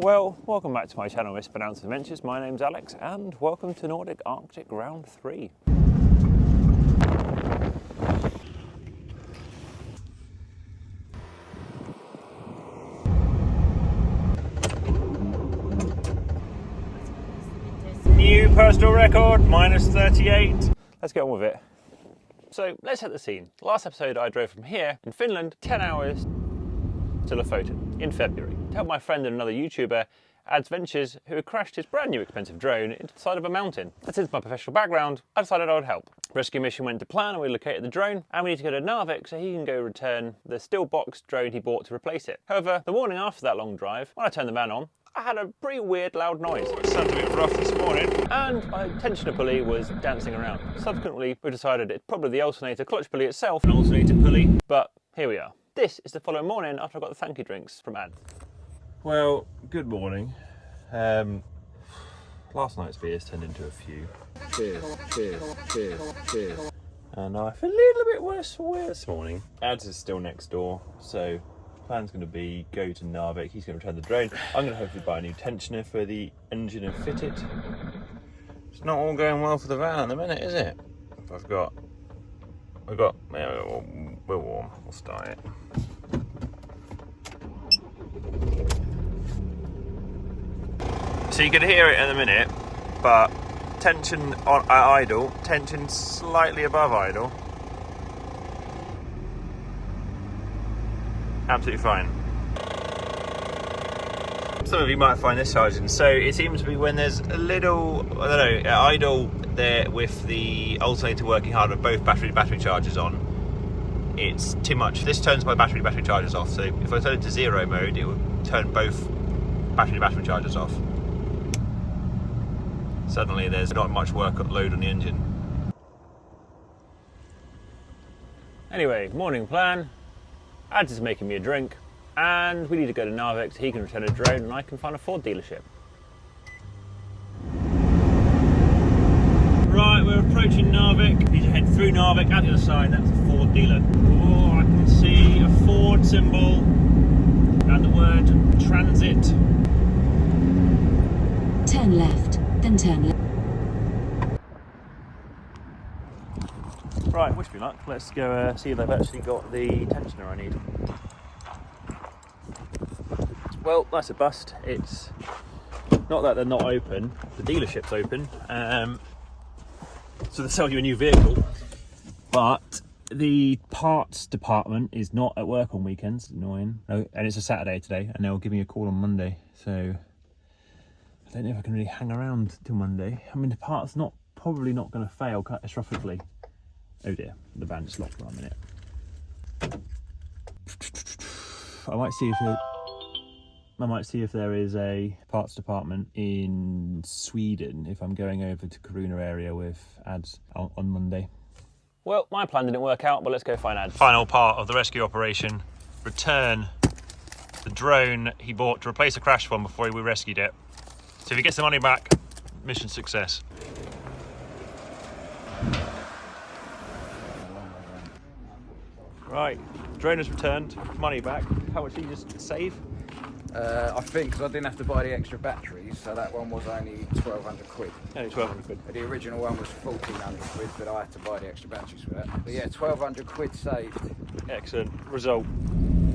Well, welcome back to my channel, Mispronounced Adventures. My name's Alex, and welcome to Nordic Arctic Round 3. New personal record, minus 38. Let's get on with it. So, let's set the scene. Last episode I drove from here, in Finland, 10 hours to Lofoten in February to help my friend and another YouTuber, Adventures, who had crashed his brand new expensive drone into the side of a mountain. And since my professional background, I decided I would help. Rescue mission went to plan and we located the drone, and we need to go to Narvik so he can go return the still boxed drone he bought to replace it. However, the morning after that long drive, when I turned the van on, I had a pretty weird loud noise. It sounded a bit rough this morning. And my tensioner pulley was dancing around. Subsequently, we decided it's probably the alternator clutch pulley itself, an alternator pulley, but here we are. This is the following morning after I got the thank you drinks from Ad. Well, good morning. Last night's beers turned into a few. Cheers, cheers, cheers, cheers. And I feel a little bit worse for wear this morning. Ads is still next door, so plan's going to be go to Narvik. He's going to return the drone. I'm going to hopefully buy a new tensioner for the engine and fit it. It's not all going well for the van at the minute, is it? Yeah, we're warm. We'll start it. So you can hear it in a minute, but tension on idle, tension slightly above idle. Absolutely fine. Some of you might find this charging. So it seems to be when there's a little, I don't know, idle there with the alternator working hard with both battery chargers on, it's too much. This turns my battery chargers off. So if I turn it to zero mode, it would turn both battery chargers off. Suddenly there's not much workload on the engine. Anyway, morning plan. Ads is making me a drink, and we need to go to Narvik so he can return a drone and I can find a Ford dealership. Right, we're approaching Narvik. We need to head through Narvik, out the other side, that's a Ford dealer. Oh, I can see a Ford symbol and the word transit. Turn left, then turn left. Right, wish me luck. Let's go see if they've actually got the tensioner I need. Well, that's a bust. It's not that they're not open. The dealership's open. So they sell you a new vehicle. But the parts department is not at work on weekends. Annoying. No, and it's a Saturday today, and they'll give me a call on Monday. So I don't know if I can really hang around till Monday. I mean, the part's probably not going to fail catastrophically. Oh dear, the van just locked for a minute. I might see if there is a parts department in Sweden if I'm going over to Kiruna area with Ads on Monday. Well, my plan didn't work out, but let's go find Ads. Final part of the rescue operation: return the drone he bought to replace a crashed one before we rescued it. So if he gets the money back, mission success. Right, drone has returned, money back. How much did you just save? I think because I didn't have to buy the extra batteries, so that one was only 1,200 quid. Only 1,200 quid. The original one was 1,400 quid, but I had to buy the extra batteries for that. But yeah, 1,200 quid saved. Excellent result.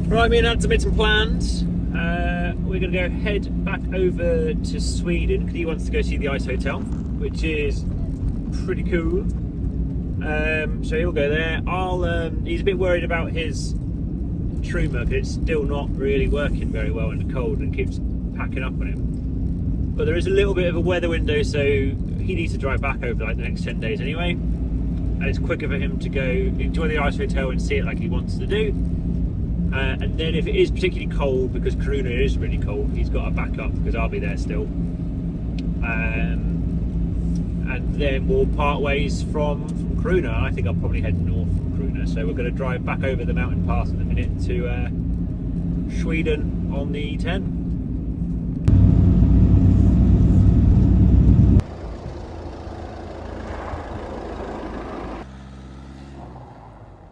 Right, me and Ad's made some plans. We're going to go head back over to Sweden because he wants to go see the ice hotel, which is pretty cool. So he'll go there. He's a bit worried about his Truma because it's still not really working very well in the cold and keeps packing up on him. But there is a little bit of a weather window, so he needs to drive back over like the next 10 days anyway. And it's quicker for him to go enjoy the ice hotel and see it like he wants to do. And then if it is particularly cold, because Kiruna is really cold, he's got a backup because I'll be there still. And then we'll part ways from Kiruna. I think I'll probably head north from Kiruna, so we're going to drive back over the mountain pass in a minute to Sweden on the E10.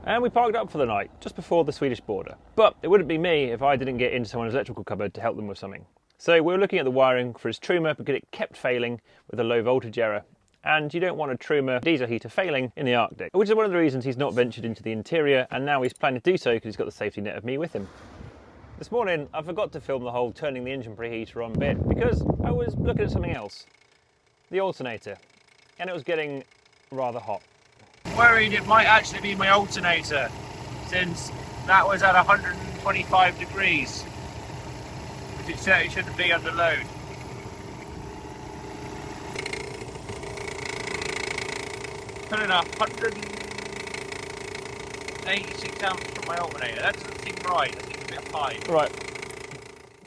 And we parked up for the night, just before the Swedish border. But it wouldn't be me if I didn't get into someone's electrical cupboard to help them with something. So we were looking at the wiring for his truma because it kept failing with a low voltage error. And you don't want a truma diesel heater failing in the Arctic, which is one of the reasons he's not ventured into the interior, and now he's planning to do so because he's got the safety net of me with him. This morning I forgot to film the whole turning the engine preheater on bit because I was looking at something else, the alternator, and it was getting rather hot. Worried it might actually be my alternator, since that was at 125 degrees, which it certainly shouldn't be under load. Pulling up 186 amps from my alternator. That doesn't seem right. That seems a bit high. Right.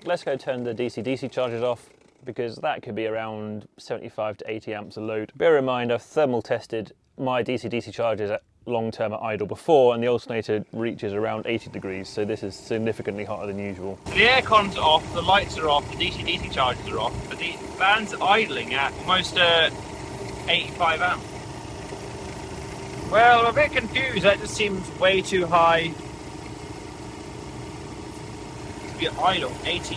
Let's go turn the DC-DC chargers off because that could be around 75 to 80 amps of load. Bear in mind, I've thermal tested my DC-DC chargers at long-term at idle before, and the alternator reaches around 80 degrees, so this is significantly hotter than usual. The aircon's off, the lights are off, the DC-DC chargers are off, but the van's idling at almost 85 amps. Well, I'm a bit confused. That just seems way too high to be at idle. 80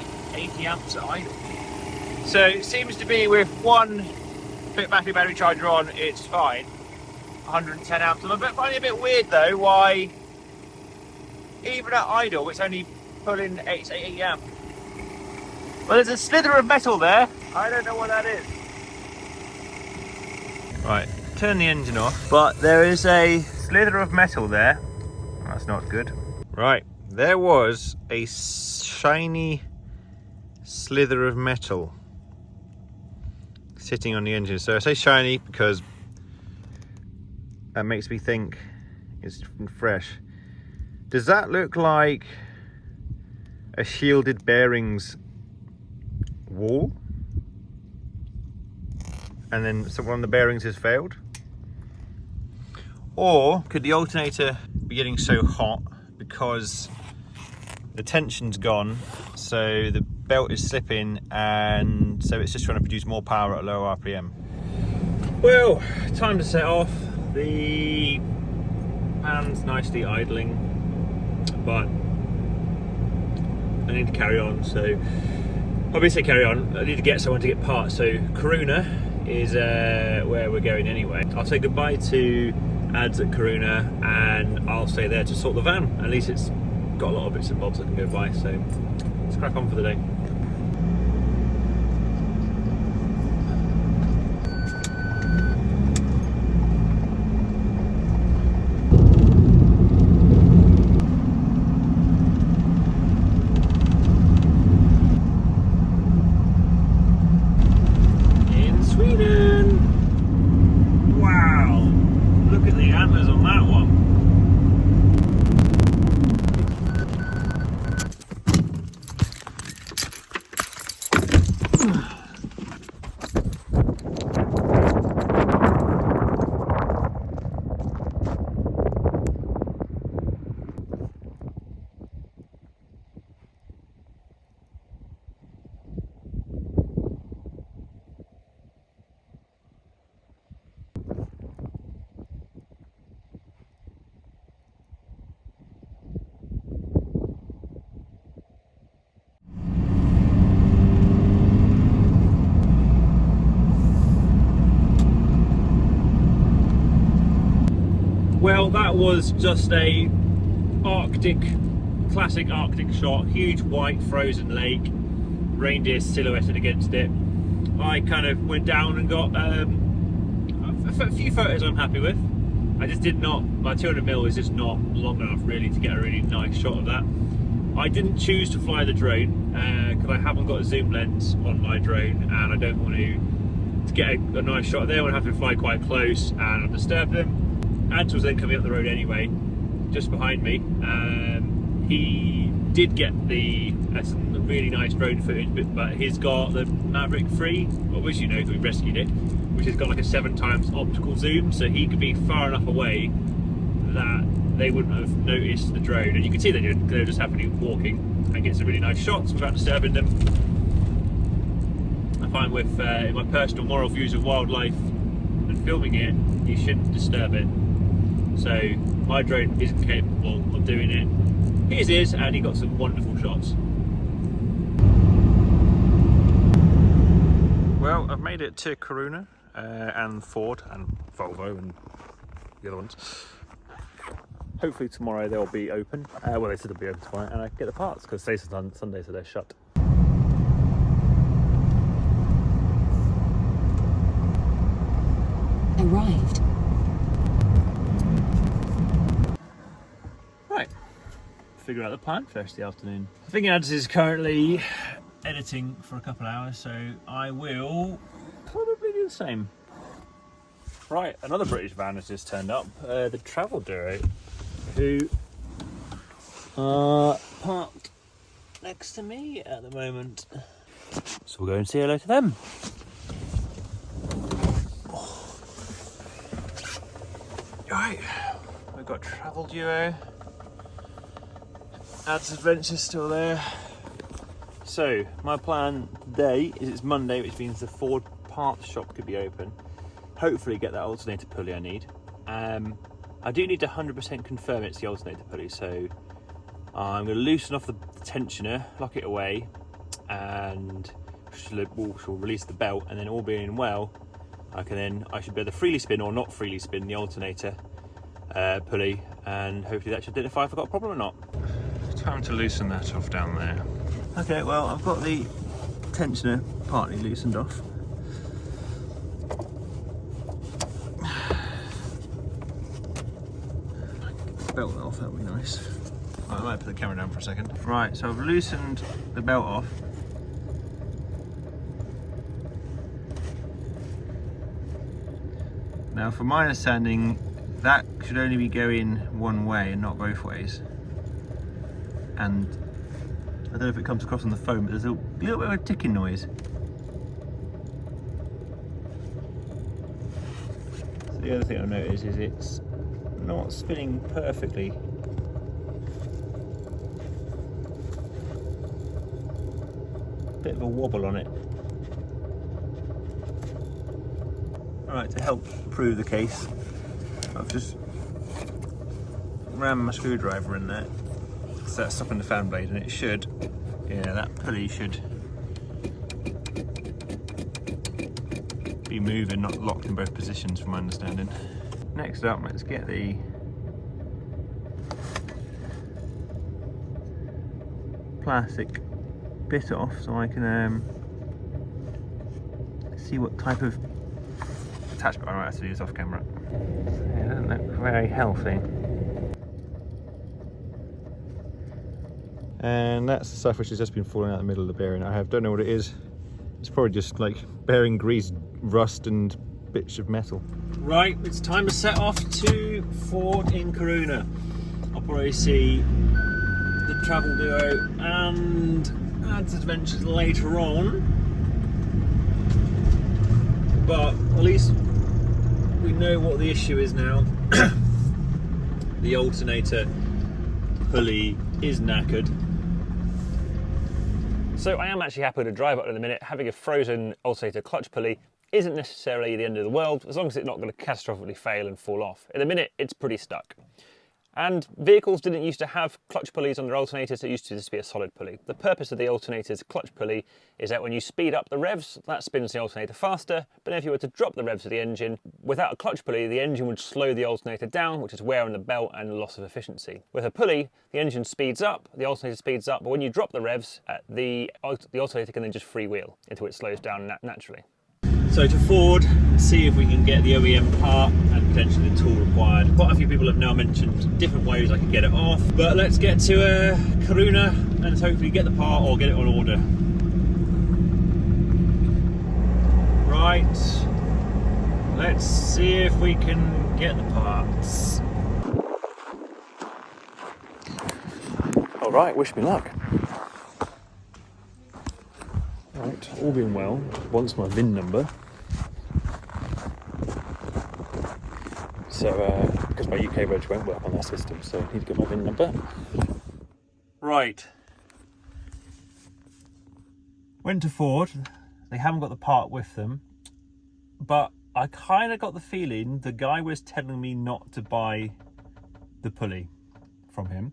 amps at idle. So it seems to be with one battery charger on, it's fine. 110 amps. I'm finding it a bit weird though why even at idle it's only pulling 80 amps. Well, there's a slither of metal there. I don't know what that is. Right. Turn the engine off, but there is a slither of metal there. That's not good. Right, there was a shiny slither of metal sitting on the engine. So I say shiny because that makes me think it's fresh. Does that look like a shielded bearings wall? And then one of the bearings has failed? Or could the alternator be getting so hot because the tension's gone, so the belt is slipping, and so it's just trying to produce more power at a lower RPM? Well, time to set off. The van's nicely idling, but I need to carry on, so obviously carry on. I need to get someone to get parts, so Kiruna is where we're going anyway. I'll say goodbye to ads at Kiruna and I'll stay there to sort the van. At least it's got a lot of bits and bobs I can go by, so let's crack on for the day. Well, that was just a classic Arctic shot. Huge white frozen lake, reindeer silhouetted against it. I kind of went down and got a few photos I'm happy with. I just did not, my 200mm is just not long enough really to get a really nice shot of that. I didn't choose to fly the drone because I haven't got a zoom lens on my drone, and I don't want to get a nice shot there. I would have to fly quite close and I'll disturb them. Ant was then coming up the road anyway, just behind me. He did get some really nice drone footage, but he's got the Maverick 3, which you know, we rescued it, which has got like a 7x optical zoom, so he could be far enough away that they wouldn't have noticed the drone. And you can see they're just happily walking and get some really nice shots without disturbing them. I find with in my personal moral views of wildlife and filming it, you shouldn't disturb it. So my drone isn't capable of doing it. His is, and he got some wonderful shots. made it to Kiruna and Ford and Volvo and the other ones. Hopefully tomorrow they'll be open. Well, they said they'll be open tomorrow, and I can get the parts because today's Sunday, so they're shut. Arrived. Right, figure out the plan for the rest of the afternoon. I think Ads is currently editing for a couple of hours, so I will probably do the same. Right, another British van has just turned up, the Travel Duo, who are parked next to me at the moment. So we'll go and say hello to them. Right, we've got Travel Duo. Ads Adventure's still there. So my plan today is it's Monday, which means the Ford parts shop could be open. Hopefully get that alternator pulley I need. I do need to 100% confirm it's the alternator pulley, so I'm going to loosen off the tensioner, lock it away, and we'll release the belt, and then all being well, I should be able to freely spin or not freely spin the alternator pulley, and hopefully that should identify if I've got a problem or not. Time to loosen that off down there. Okay, well, I've got the tensioner partly loosened off. Belt off, that would be nice. I might put the camera down for a second. Right, so I've loosened the belt off. Now, from my understanding, that should only be going one way and not both ways. And I don't know if it comes across on the phone, but there's a little bit of a ticking noise. So the other thing I've noticed is it's not spinning perfectly. Bit of a wobble on it. Alright, to help prove the case, I've just rammed my screwdriver in there. So that's stopping the fan blade, and it should, yeah, that pulley should be moving, not locked in both positions from my understanding. Next up, let's get the plastic bit off so I can see what type of attachment. I might have to do this off camera. It doesn't look very healthy. And that's the stuff which has just been falling out the middle of the bearing. Don't know what it is. It's probably just like bearing grease, rust and bits of metal. Right, it's time to set off to Ford in Kiruna. I'll probably see the Travel Duo and Ads Adventures later on. But at least we know what the issue is now. The alternator pulley is knackered. So I am actually happy to drive up in a minute. Having a frozen alternator clutch pulley isn't necessarily the end of the world, as long as it's not going to catastrophically fail and fall off. In a minute, it's pretty stuck. And vehicles didn't used to have clutch pulleys on their alternators, it used to just be a solid pulley. The purpose of the alternator's clutch pulley is that when you speed up the revs, that spins the alternator faster, but if you were to drop the revs of the engine, without a clutch pulley, the engine would slow the alternator down, which is wear on the belt and loss of efficiency. With a pulley, the engine speeds up, the alternator speeds up, but when you drop the revs, the alternator can then just freewheel until it slows down naturally. So to Ford, see if we can get the OEM part and potentially the tool required. Quite a few people have now mentioned different ways I can get it off, but let's get to Kiruna and hopefully get the part or get it on order. Right, let's see if we can get the parts. All right, wish me luck. Right, all being well, wants my VIN number. So, because my UK reg won't work on their system, so I need to get my VIN number. Right. Went to Ford. They haven't got the part with them, but I kind of got the feeling the guy was telling me not to buy the pulley from him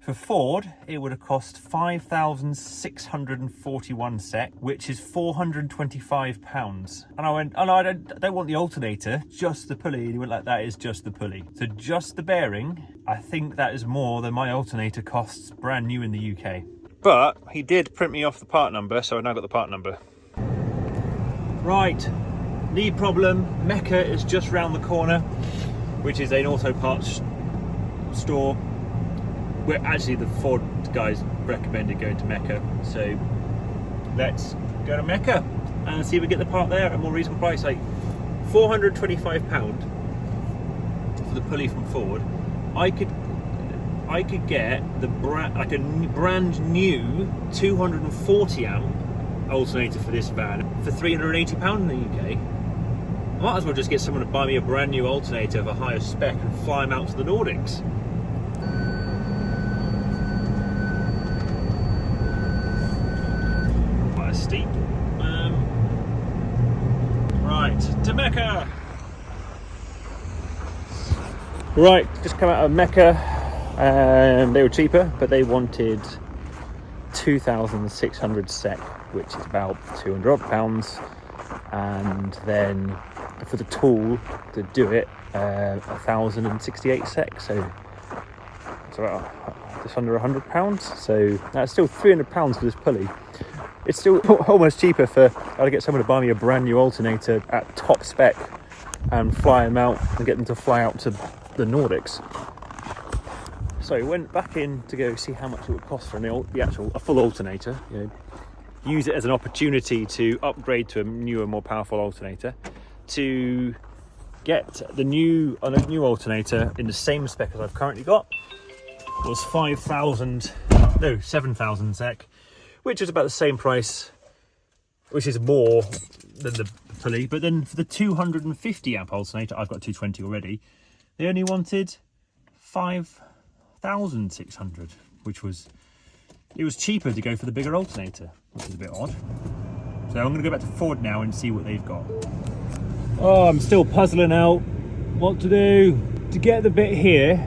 For Ford, it would have cost 5,641 SEK, which is £425. And I went, oh no, I don't want the alternator, just the pulley. And he went like, that is just the pulley. So just the bearing, I think that is more than my alternator costs brand new in the UK. But he did print me off the part number, so I've now got the part number. Right, knee problem. Mecca is just round the corner, which is an auto parts store. Where actually the Ford guys recommended going to Mecca, so let's go to Mecca and see if we get the part there at a more reasonable price, like £425 for the pulley from Ford. I could get the brand new 240 amp alternator for this van for £380 in the UK. I might as well just get someone to buy me a brand new alternator of a higher spec and fly them out to the Nordics. Steep. Right, to Mecca. Right, just come out of Mecca, and they were cheaper, but they wanted 2,600 SEK, which is about £200, and then for the tool to do it, 1,068 SEK, so it's about just under £100. So that's still £300 for this pulley. It's still almost cheaper for I to get someone to buy me a brand new alternator at top spec and fly them out and get them to fly out to the Nordics. So I went back in to go see how much it would cost for a full alternator. You know, use it as an opportunity to upgrade to a newer, more powerful alternator. To get a new alternator in the same spec as I've currently got was 7,000 SEK. Which is about the same price, which is more than the pulley. But then for the 250 amp alternator, I've got 220 already, they only wanted 5,600, which was, it was cheaper to go for the bigger alternator, which is a bit odd. So I'm going to go back to Ford now and see what they've got. Oh, I'm still puzzling out what to do. To get the bit here,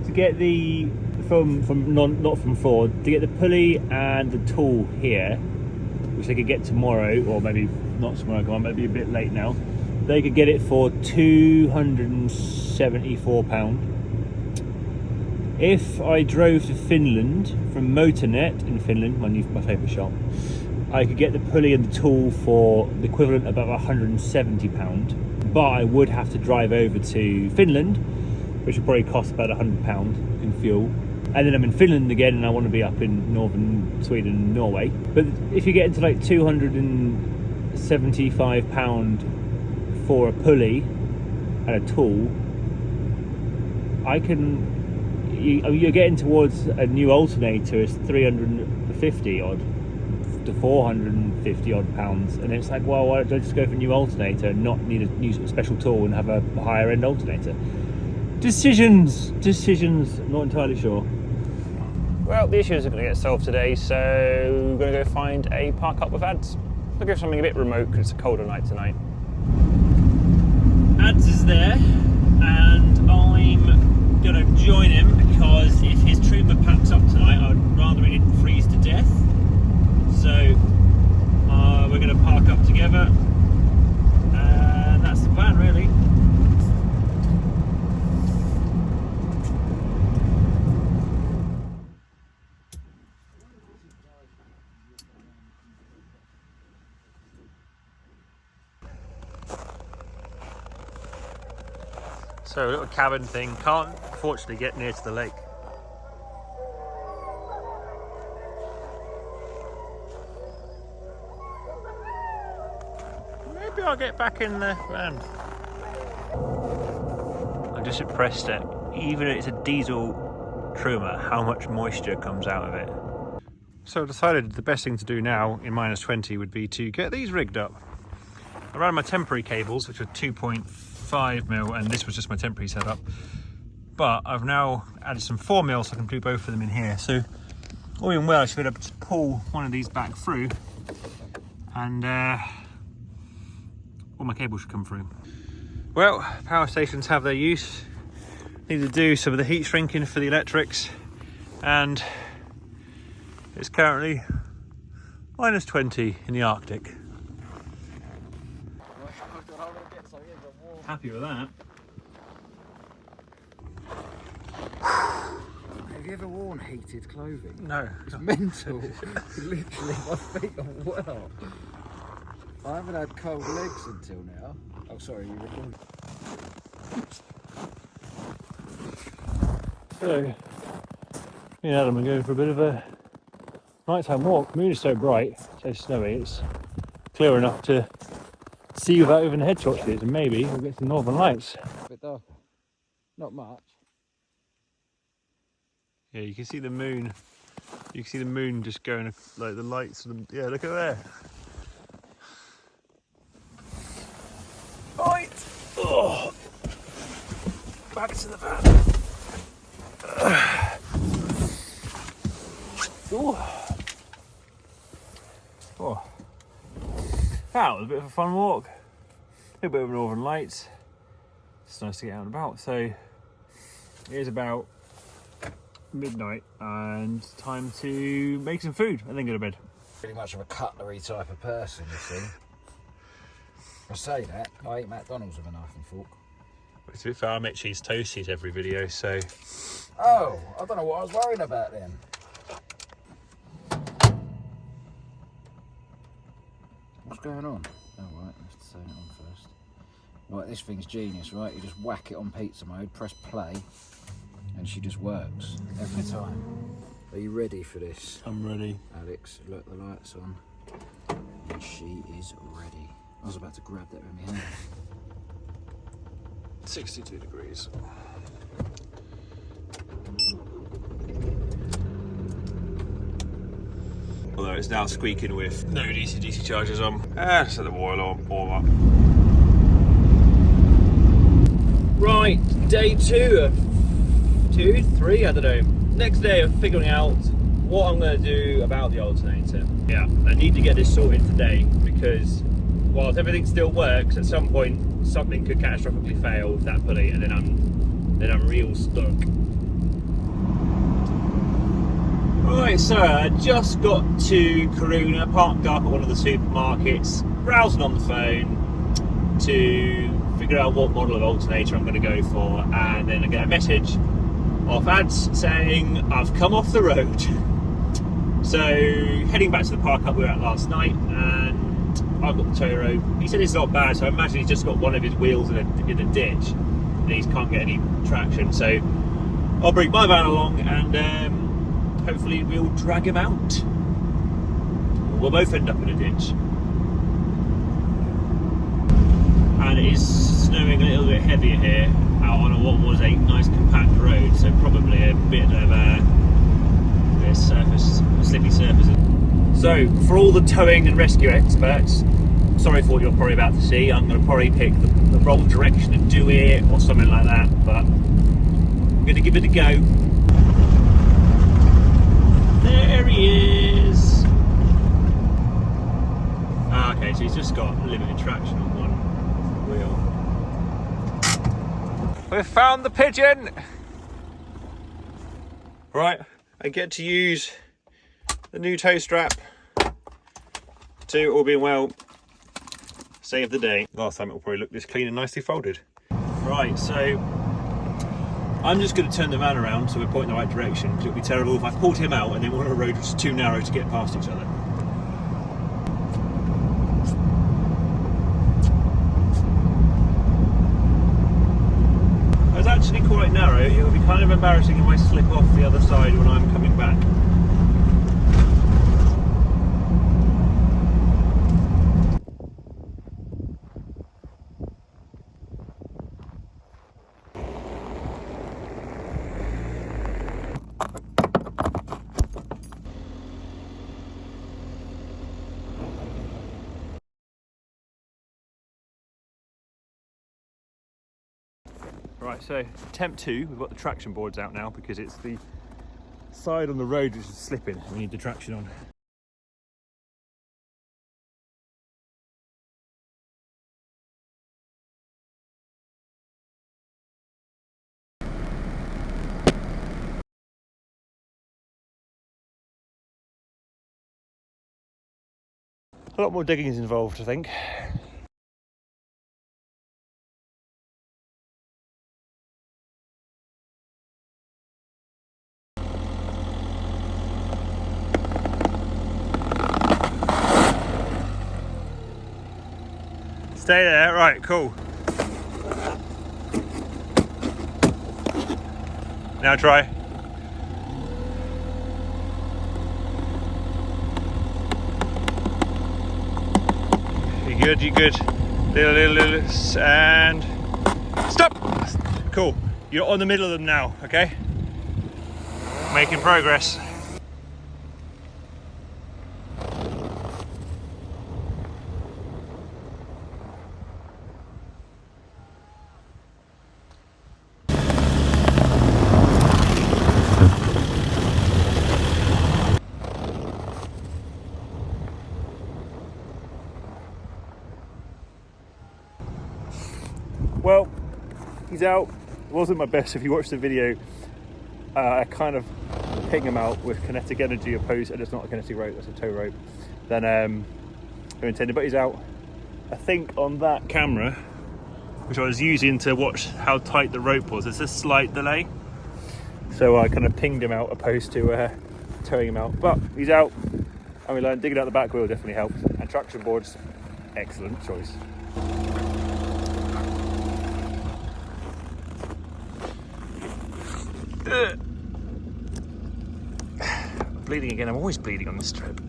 to get the not from Ford, to get the pulley and the tool here, which they could get tomorrow, or maybe not tomorrow, maybe a bit late now, they could get it for £274. If I drove to Finland from Motornet in Finland, my favourite shop, I could get the pulley and the tool for the equivalent of about £170, but I would have to drive over to Finland, which would probably cost about £100 in fuel. And then I'm in Finland again, and I want to be up in northern Sweden and Norway. But if you get into like £275 for a pulley and a tool, you're getting towards a new alternator is 350 odd to 450 odd pounds, and it's like, well, why don't I just go for a new alternator and not need a new special tool and have a higher end alternator? Decisions, not entirely sure. Well, the issues are going to get solved today, so we're going to go find a park up with Ads. Look for something a bit remote because it's a colder night tonight. Ads is there, and I'm going to join him because if his trooper packs up tonight, I'd rather he didn't freeze to death. So we're going to park up together, and that's the plan really. So a little cabin thing, can't fortunately get near to the lake. Maybe I'll get back in the van. I'm just impressed that even if it's a diesel Truma, how much moisture comes out of it. So I decided the best thing to do now in -20 would be to get these rigged up. I ran my temporary cables, which are 2.5mm, and this was just my temporary setup. But I've now added some 4mm so I can do both of them in here. So all in well, I should be able to pull one of these back through, and all my cables should come through. Well, power stations have their use. Need to do some of the heat shrinking for the electrics, and It's currently -20 in the Arctic. Happy with that. Have you ever worn heated clothing? No. It's mental. Literally, my feet are well. I haven't had cold legs until now. Oh, sorry, you recorded. So, me and Adam are going for a bit of a nighttime walk. The moon is so bright, so snowy, it's clear enough to see without even head torches, and maybe we'll get some northern lights. A bit darker. Not much. Yeah, you can see the moon. You can see the moon just going like the lights. Yeah, look at there. Right. Oh. Back to the van. Oh. Oh. That was a bit of a fun walk. A bit of northern lights. It's nice to get out and about. So it is about midnight and time to make some food and then go to bed. Pretty much of a cutlery type of person, you see. I say that, I eat McDonald's with a knife and fork. To be fair, I make cheese toasties every video, so... Oh, I don't know what I was worrying about then. What's going on? Oh, right, let's turn it on first. Right, this thing's genius, right? You just whack it on pizza mode, press play, and she just works every time. Are you ready for this? I'm ready. Alex, look, the light's on. And she is ready. I was about to grab that with my hand. 62 degrees. Although it's now squeaking with no DC chargers on. So the warm up. Right, day 2 of 2, 3, I don't know. Next day of figuring out what I'm going to do about the alternator. Yeah, I need to get this sorted today because whilst everything still works, at some point something could catastrophically fail with that pulley, and then I'm real stuck. Right, so I just got to Kiruna, parked up at one of the supermarkets, browsing on the phone to figure out what model of alternator I'm going to go for, and then I get a message off ads saying I've come off the road. So heading back to the park up we were at last night, and I've got the tow rope. He said it's not bad, so I imagine he's just got one of his wheels in a ditch and he can't get any traction. So I'll bring my van along and hopefully we'll drag him out. We'll both end up in a ditch. And it is snowing a little bit heavier here out on what was a nice compact road, so probably a bit of a slippy surface. So for all the towing and rescue experts, sorry for what you're probably about to see. I'm going to probably pick the wrong direction to do it or something like that, but I'm going to give it a go. There he is. Okay, so he's just got limited traction on one wheel. We've found the pigeon! Right, I get to use the new tow strap to, all being well, save the day. Last time it will probably look this clean and nicely folded. Right, so I'm just going to turn the van around so we're pointing the right direction, because it would be terrible if I pulled him out and then one of the roads was too narrow to get past each other. It's actually quite narrow. It would be kind of embarrassing if I slip off the other side when I'm coming back. Right, so attempt 2, we've got the traction boards out now because it's the side on the road which is slipping. We need the traction on. A lot more digging is involved, I think. Stay there, right, cool. Now try. You good, you good. Little, and stop. Cool, you're on the middle of them now, okay? Making progress. Well, he's out. It wasn't my best. If you watch the video, I kind of ping him out with kinetic energy opposed, and it's not a kinetic rope, that's a tow rope, than intended, but he's out. I think on that camera, which I was using to watch how tight the rope was, there's a slight delay. So I kind of pinged him out opposed to towing him out. But he's out, and we learned digging out the back wheel definitely helped. And traction boards, excellent choice. Bleeding again, I'm always bleeding on this trip.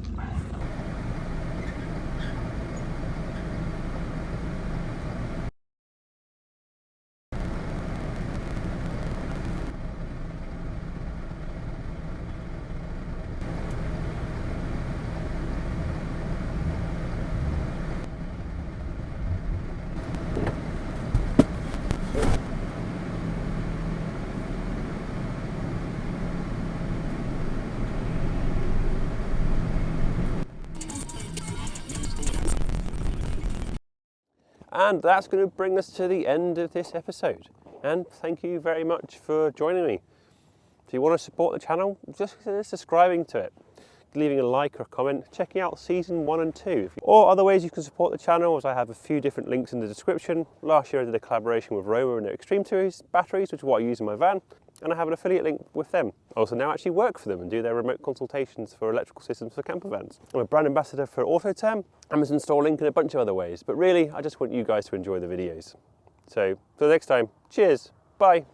And that's going to bring us to the end of this episode. And thank you very much for joining me. If you want to support the channel, just consider subscribing to it, leaving a like or a comment, checking out season 1 and 2. Or other ways you can support the channel, as I have a few different links in the description. Last year I did a collaboration with Roma and their Extreme Series batteries, which is what I use in my van, and I have an affiliate link with them. I also now actually work for them and do their remote consultations for electrical systems for camper vans. I'm a brand ambassador for Lofoten, Amazon store link, and a bunch of other ways. But really, I just want you guys to enjoy the videos. So, for the next time, cheers, bye.